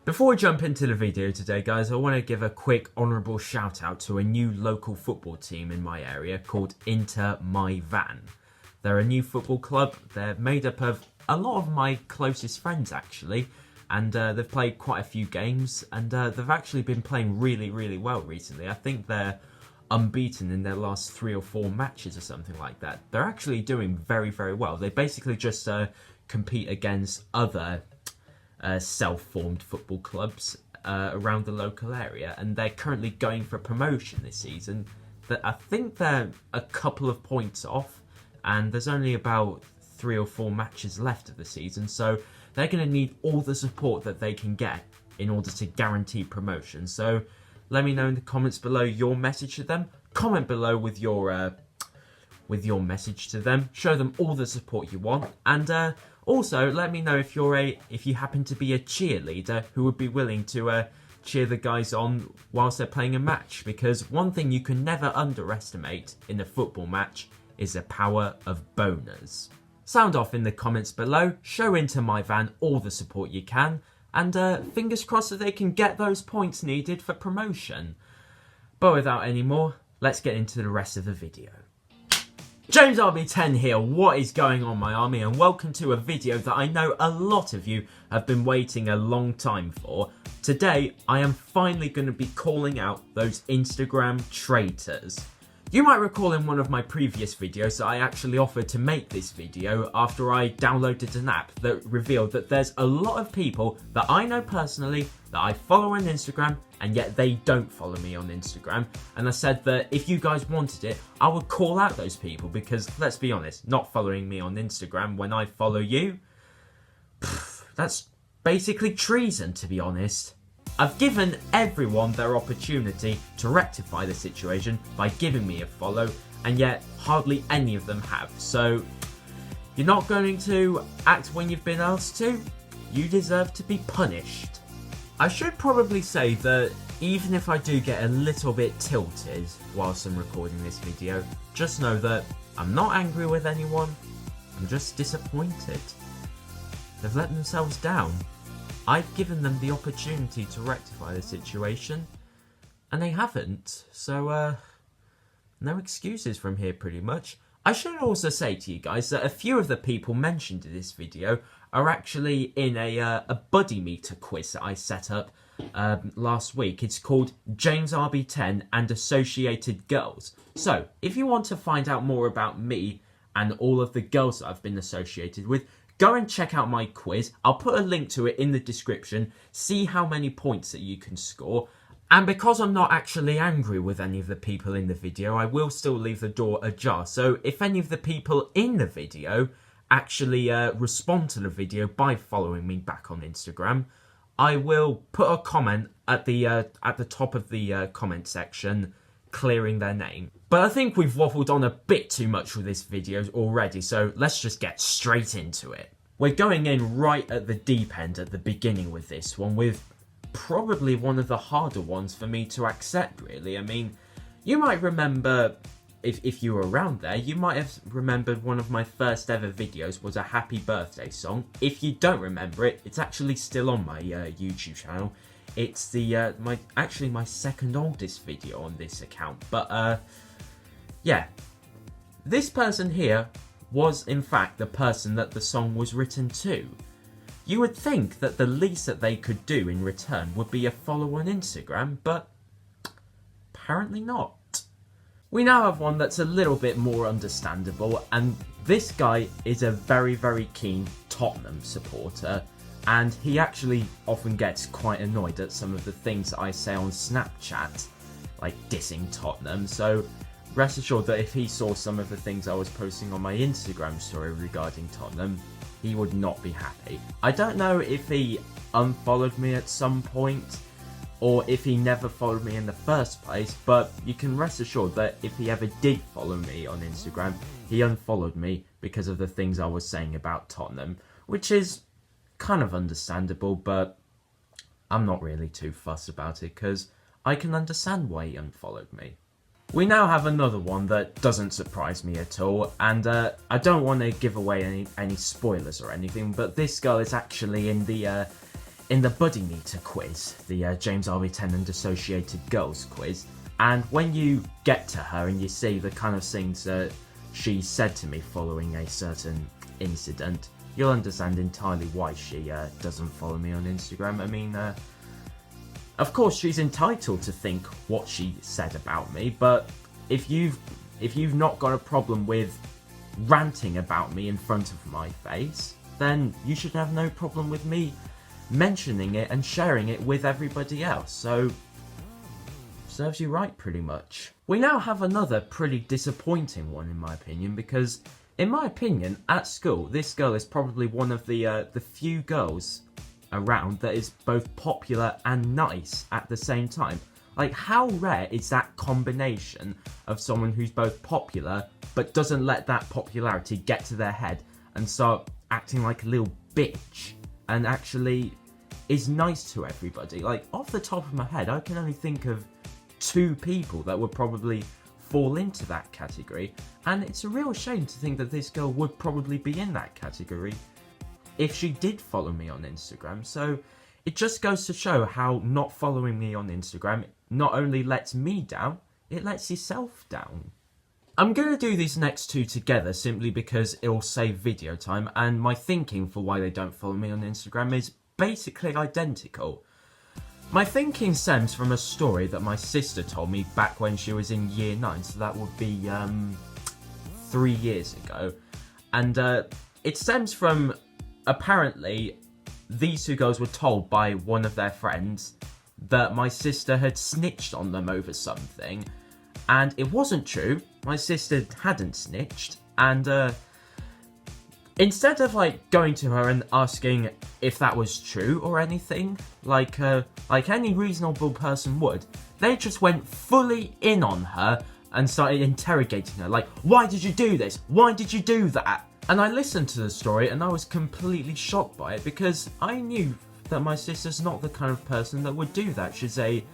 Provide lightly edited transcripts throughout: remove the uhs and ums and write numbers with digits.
Before we jump into the video today, guys, I want to give a quick honourable shout out to a new local football team in my area called Inter My Van. They're a new football club. They're made up of a lot of my closest friends actually, and they've played quite a few games, and they've actually been playing really well recently. I think they're unbeaten in their last 3 or 4 matches or something like that. They're actually doing very well. They basically just compete against other self-formed football clubs around the local area, and they're currently going for promotion this season. I think they're a couple of points off, and there's only about 3 or 4 matches left of the season, so they're going to need all the support that they can get in order to guarantee promotion. So let me know in the comments below your message to them. Comment below with your message to them. Show them all the support you want, and also, let me know if you happen to be a cheerleader who would be willing to cheer the guys on whilst they're playing a match. Because one thing you can never underestimate in a football match is the power of boners. Sound off in the comments below. Show Inter My Van all the support you can, and fingers crossed that they can get those points needed for promotion. But without any more, let's get into the rest of the video. James RB10 here, what is going on my army, and welcome to a video that I know a lot of you have been waiting a long time for. Today, I am finally going to be calling out those Instagram traitors. You might recall in one of my previous videos that I actually offered to make this video after I downloaded an app that revealed that there's a lot of people that I know personally that I follow on Instagram, and yet they don't follow me on Instagram. And I said that if you guys wanted it, I would call out those people, because let's be honest, not following me on Instagram when I follow you, that's basically treason, to be honest. I've given everyone their opportunity to rectify the situation by giving me a follow, and yet hardly any of them have. So, you're not going to act when you've been asked to? You deserve to be punished. I should probably say that even if I do get a little bit tilted whilst I'm recording this video, just know that I'm not angry with anyone, I'm just disappointed. They've let themselves down. I've given them the opportunity to rectify the situation, and they haven't, so no excuses from here pretty much. I should also say to you guys that a few of the people mentioned in this video are actually in a buddy meter quiz that I set up last week. It's called James RB10 and Associated Girls. So, if you want to find out more about me and all of the girls that I've been associated with, go and check out my quiz. I'll put a link to it in the description. See how many points that you can score. And because I'm not actually angry with any of the people in the video, I will still leave the door ajar. So if any of the people in the video actually respond to the video by following me back on Instagram, I will put a comment at the top of the comment section clearing their name. But I think we've waffled on a bit too much with this video already, so let's just get straight into it. We're going in right at the deep end at the beginning with this one, with probably one of the harder ones for me to accept, really. I mean, you might remember, if you were around there, you might have remembered one of my first ever videos was a happy birthday song. If you don't remember it, it's actually still on my YouTube channel. It's the my second oldest video on this account. But yeah, this person here was in fact the person that the song was written to. You would think that the least that they could do in return would be a follow on Instagram, but apparently not. We now have one that's a little bit more understandable, and this guy is a very keen Tottenham supporter, and he actually often gets quite annoyed at some of the things that I say on Snapchat, like dissing Tottenham. So rest assured that if he saw some of the things I was posting on my Instagram story regarding Tottenham, he would not be happy. I don't know if he unfollowed me at some point, or if he never followed me in the first place, but you can rest assured that if he ever did follow me on Instagram, he unfollowed me because of the things I was saying about Tottenham, which is kind of understandable, but I'm not really too fussed about it because I can understand why he unfollowed me. We now have another one that doesn't surprise me at all, and I don't want to give away any spoilers or anything, but this girl is actually in the in the Buddy Meter quiz, the James Army Tennant Associated Girls quiz. And when you get to her and you see the kind of things that she said to me following a certain incident, you'll understand entirely why she doesn't follow me on Instagram. I mean, of course she's entitled to think what she said about me, but if you've not got a problem with ranting about me in front of my face, then you should have no problem with me mentioning it and sharing it with everybody else. So, serves you right, pretty much. We now have another pretty disappointing one, in my opinion, because, in my opinion, at school, this girl is probably one of the few girls around that is both popular and nice at the same time. Like, how rare is that combination of someone who's both popular but doesn't let that popularity get to their head and start acting like a little bitch and actually is nice to everybody? Like, off the top of my head, I can only think of 2 people that would probably fall into that category, and it's a real shame to think that this girl would probably be in that category if she did follow me on Instagram. So it just goes to show how not following me on Instagram not only lets me down, it lets yourself down. I'm going to do these next 2 together simply because it'll save video time, and my thinking for why they don't follow me on Instagram is basically identical. My thinking stems from a story that my sister told me back when she was in year 9, so that would be 3 years ago. And it stems from, apparently, these 2 girls were told by one of their friends that my sister had snitched on them over something. And it wasn't true. My sister hadn't snitched. And instead of like going to her and asking if that was true or anything, like any reasonable person would, they just went fully in on her and started interrogating her. Like, why did you do this? Why did you do that? And I listened to the story and I was completely shocked by it, because I knew that my sister's not the kind of person that would do that. She's a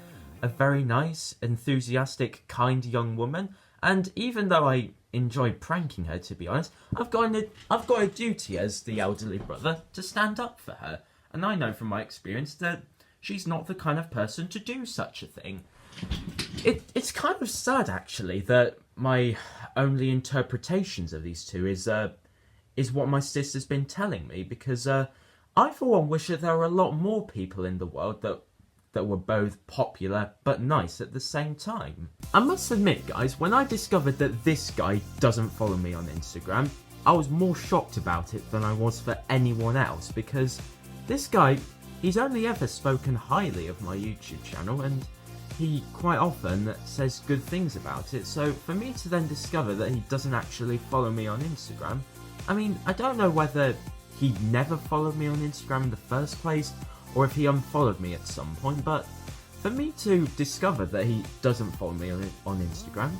very nice, enthusiastic, kind young woman. And even though I enjoy pranking her, to be honest, I've got a duty as the elderly brother to stand up for her. And I know from my experience that she's not the kind of person to do such a thing. It's kind of sad, actually, that my only interpretations of these 2 is what my sister's been telling me, because I, for one, wish that there were a lot more people in the world that were both popular but nice at the same time. I must admit, guys, when I discovered that this guy doesn't follow me on Instagram, I was more shocked about it than I was for anyone else, because this guy, he's only ever spoken highly of my YouTube channel, and he quite often says good things about it. So for me to then discover that he doesn't actually follow me on Instagram, I mean, I don't know whether he never followed me on Instagram in the first place, or if he unfollowed me at some point, but for me to discover that he doesn't follow me on Instagram,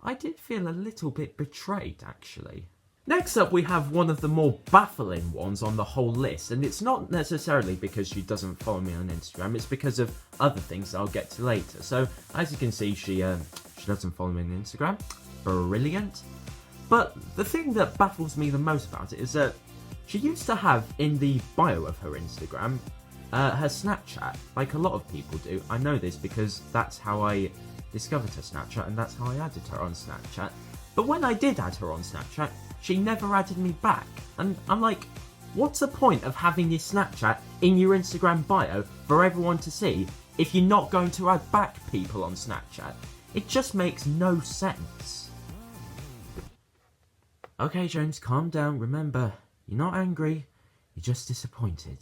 I did feel a little bit betrayed, actually. Next up, we have one of the more baffling ones on the whole list, and it's not necessarily because she doesn't follow me on Instagram, it's because of other things that I'll get to later. So, as you can see, she doesn't follow me on Instagram. Brilliant. But the thing that baffles me the most about it is that she used to have in the bio of her Instagram her Snapchat, like a lot of people do. I know this because that's how I discovered her Snapchat, and that's how I added her on Snapchat. But when I did add her on Snapchat, she never added me back. And I'm like, what's the point of having your Snapchat in your Instagram bio for everyone to see if you're not going to add back people on Snapchat? It just makes no sense. Okay, James, calm down. Remember, you're not angry, you're just disappointed.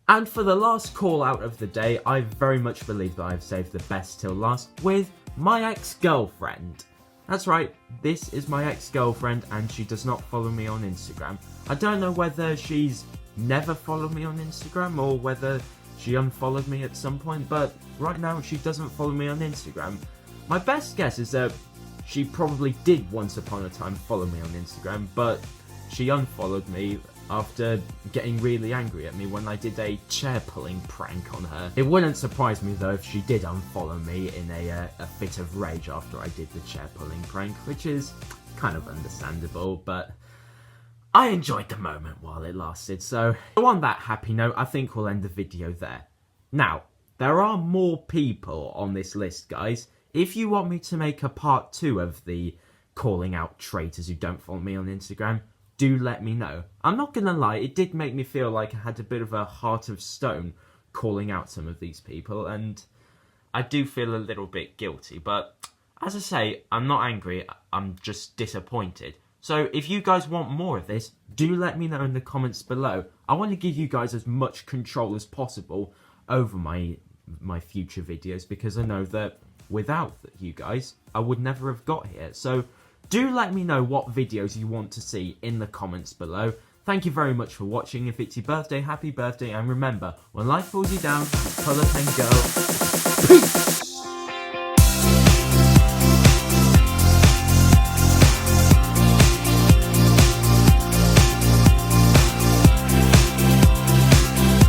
And for the last call out of the day, I very much believe that I've saved the best till last with my ex-girlfriend. That's right, this is my ex-girlfriend, and she does not follow me on Instagram. I don't know whether she's never followed me on Instagram or whether she unfollowed me at some point, but right now she doesn't follow me on Instagram. My best guess is that she probably did once upon a time follow me on Instagram, but she unfollowed me after getting really angry at me when I did a chair pulling prank on her. It wouldn't surprise me though if she did unfollow me in a fit of rage after I did the chair pulling prank, which is kind of understandable, but I enjoyed the moment while it lasted. So on that happy note, I think we'll end the video there. Now, there are more people on this list, guys. If you want me to make a part 2 of the calling out traitors who don't follow me on Instagram, do let me know. I'm not gonna lie, it did make me feel like I had a bit of a heart of stone calling out some of these people, and I do feel a little bit guilty, but as I say, I'm not angry, I'm just disappointed. So if you guys want more of this, do let me know in the comments below. I want to give you guys as much control as possible over my future videos, because I know that without you guys, I would never have got here. So do let me know what videos you want to see in the comments below. Thank you very much for watching. If it's your birthday, happy birthday. And remember, when life pulls you down, colour pen go. Peace!